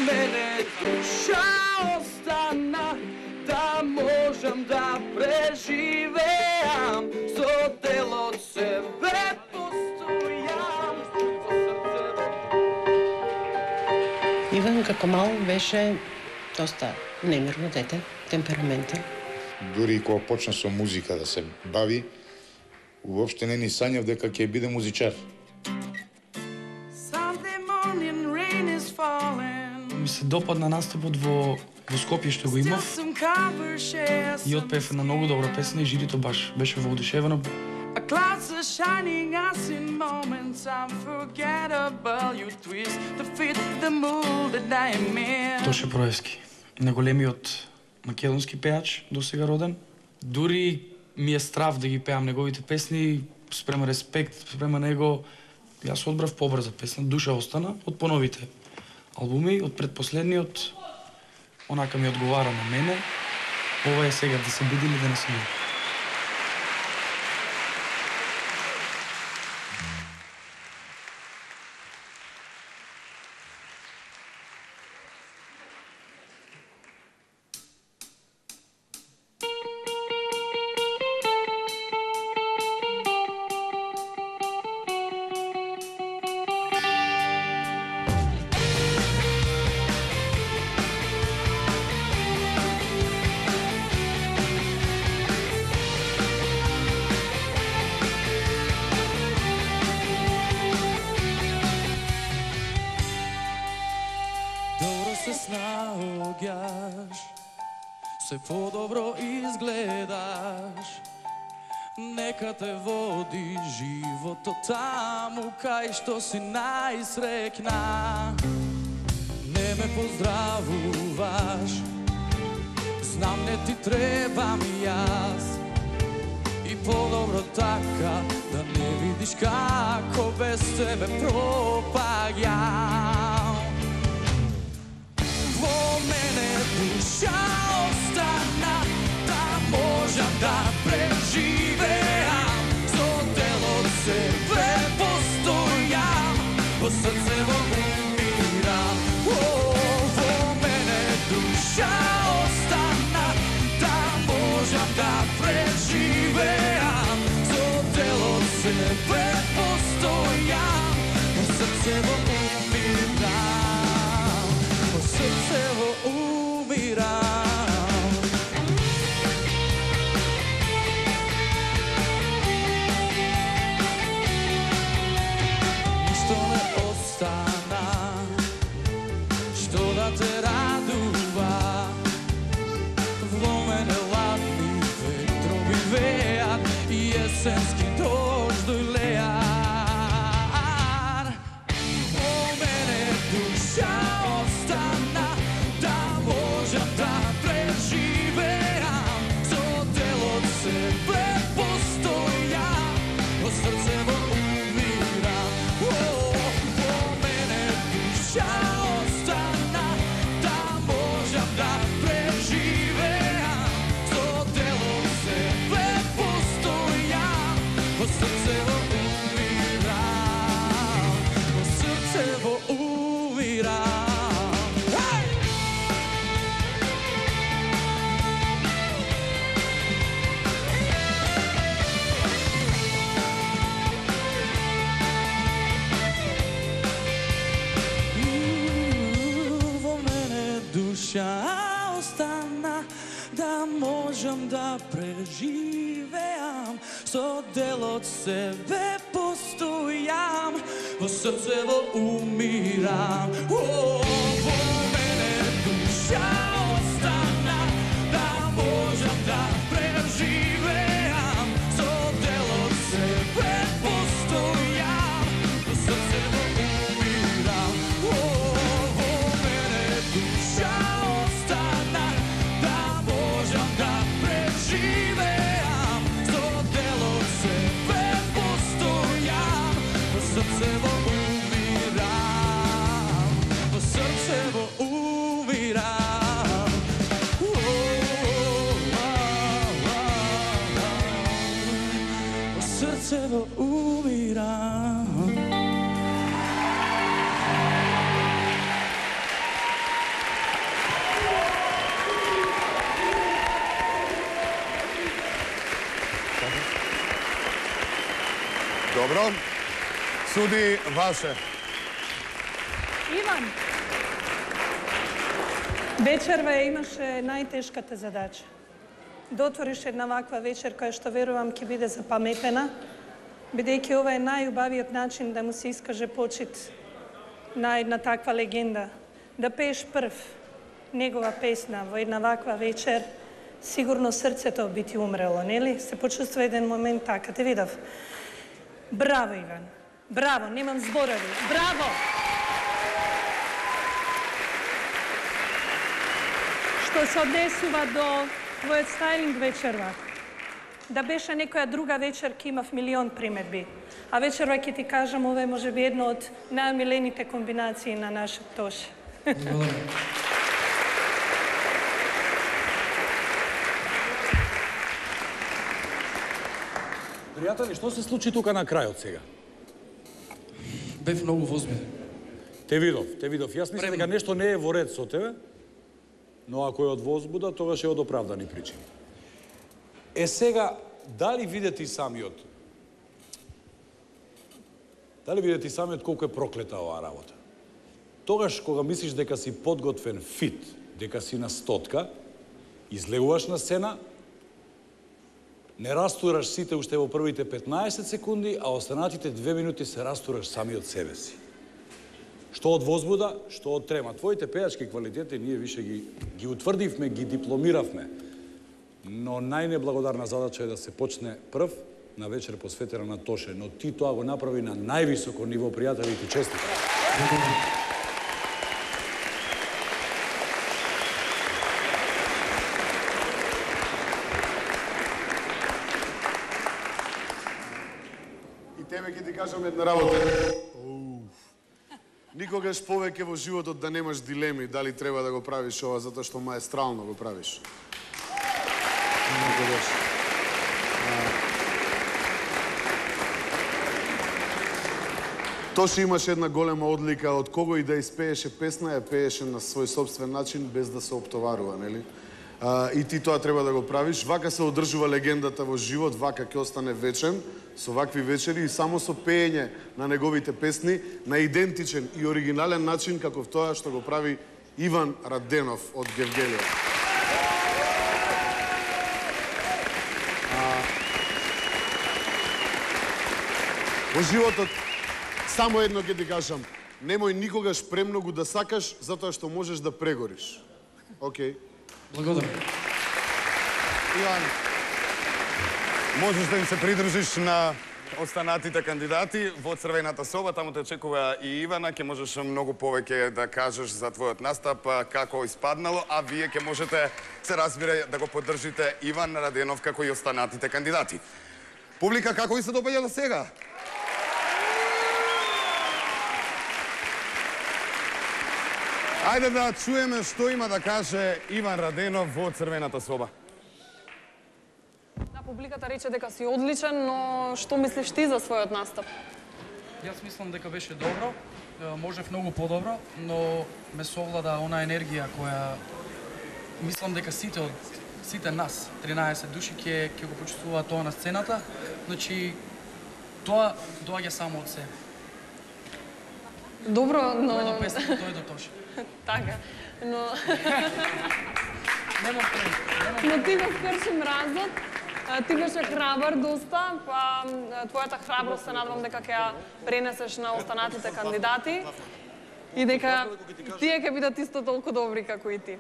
мене душа остана, да можам да преживеам, со дел од себе постојам. Иван како мал беше доста немирно дете, темпераментен. Дури и кога почна со музика да се бави, уопште не ни сањав дека ќе биде музичар. Ми се допадна настапот во Скопје што го имав и отпев една многу добра песна и жирито баш беше воодушевено. Тоше Проевски, најголемиот македонски пеач досега роден. Дури ми е страв да ги пеам неговите песни, спрема респект, спрема него. Јас одбрав побрза песна, душа остана од поновите албуми, од предпоследниот, онака ми одговара на мене. Ова е сега, да се биде или да не се биде. Се подобро изгледаш, нека те води живото таму кај што си најсрекна. Не ме поздравуваш, знам не ти требам јас, и подобро така да не видиш како без тебе пропаѓам. Во мене душа остана, да можам да преживеам, со дел од себе постојам, во срцево умирам. Во мене душа остана, да можам да преживеам, со дел од себе постојам, во срцево умирам, во срцево умирам. Ништо не остана што да те радува, во мене ладни ветрови веат и есенски дождој леат. Во мене душа остана, да можам да преживеам, со дел од себе постојам, во срцево умирам. Во мене душа остана, да можам да преживеам, со дел од себе постојам, во срцево умирам, во срцево умирам. Во мене душа остана, да можам да преживеам, со дел од себе постојам, во срцево умирам. Во мене душа остана, да можам да преживеам, со дел од себе постојам, во срцево умирам. Во мене душа остана, да можам да преживеам, со дел од себе постојам, во срцево умирам, во срцево умирам. Во срцево умирам. Добро. Суди ваше. Иван, вечерва имаше најтешката задача. Да отвориш една ваква вечер која што верувам ќе биде запаметена, бидејќи ова е најубавиот начин да му се искаже почит на една таква легенда. Да пееш прв негова песна во една ваква вечер, сигурно срцето би ти умрело, нели? Се почувства еден момент така, те видов. Браво, Иван. Браво, немам зборови. Браво! Што се однесува до твојот стајлинг вечерва, да беше некоја друга вечер ќе имав милион приметби. А вечерва ќе ти кажам, ова е можеби едно од најомилените комбинации на нашиот Тоше. Пријатели, што се случи тука на крајот сега? Бев многу возбуден. Те видов. Јас мислам дека нешто не е во ред со тебе, но ако е од возбуда, тогаш е од оправдани причини. Сега, дали видите самиот колку е проклета оваа работа? Тогаш, кога мислиш дека си подготвен фит, дека си на стотка, излегуваш на сцена, не растураш сите уште во првите 15 секунди, а останатите 2 минути се растураш сами од себе си. Што од возбуда, што од трема. Твоите пејачки квалитети ние више ги утврдивме, ги дипломиравме. Но најнеблагодарна задача е да се почне прв на вечер посветена на Тоше. Но ти тоа го направи на највисоко ниво, пријатели, ти честитам. И тебе ќе ти кажам една работа. Никогаш повеќе во животот да немаш дилеми дали треба да го правиш ова затоа што маестрално го правиш. Никогаш. Тоше имаше една голема одлика, од кого и да испееше песна, ја пееше на свој собствен начин без да се оптоварува, нели? И ти тоа треба да го правиш. Вака се одржува легендата во живот, вака ќе остане вечен, со вакви вечери и само со пеење на неговите песни на идентичен и оригинален начин како тоа што го прави Иван Раденов од Гевгелија. Во животот само едно ќе ти кажам, немој никогаш премногу да сакаш затоа што можеш да прегориш. Океј. Благодарам. Иван, можеш да им се придружиш на останатите кандидати во црвената соба, таму те очекува и Ивана, ќе можеш многу повеќе да кажеш за твојот настап, како испаднало, а вие ќе можете, се разбира, да го поддржите Иван Раденов како и останатите кандидати. Публика, како ви се допаѓа до сега? Ајде да чуеме што има да каже Иван Раденов во црвената соба. Да, публиката рече дека си одличен, но што мислиш ти за својот настап? Јас мислам дека беше добро, можев многу подобро, но ме совлада она енергија која мислам дека сите нас, 13 души, ќе го почувствуваат тоа на сцената, значи тоа доаѓа само од себе. Добро, но... Тој до песната, тој до Тоше. Така, но... Немам прем. Но ти го скрши мразот, ти беше храбар доста, па твојата храброст се надевам дека ќе ја пренесеш на останатите кандидати и дека тие ќе бидат исто толку добри како и ти.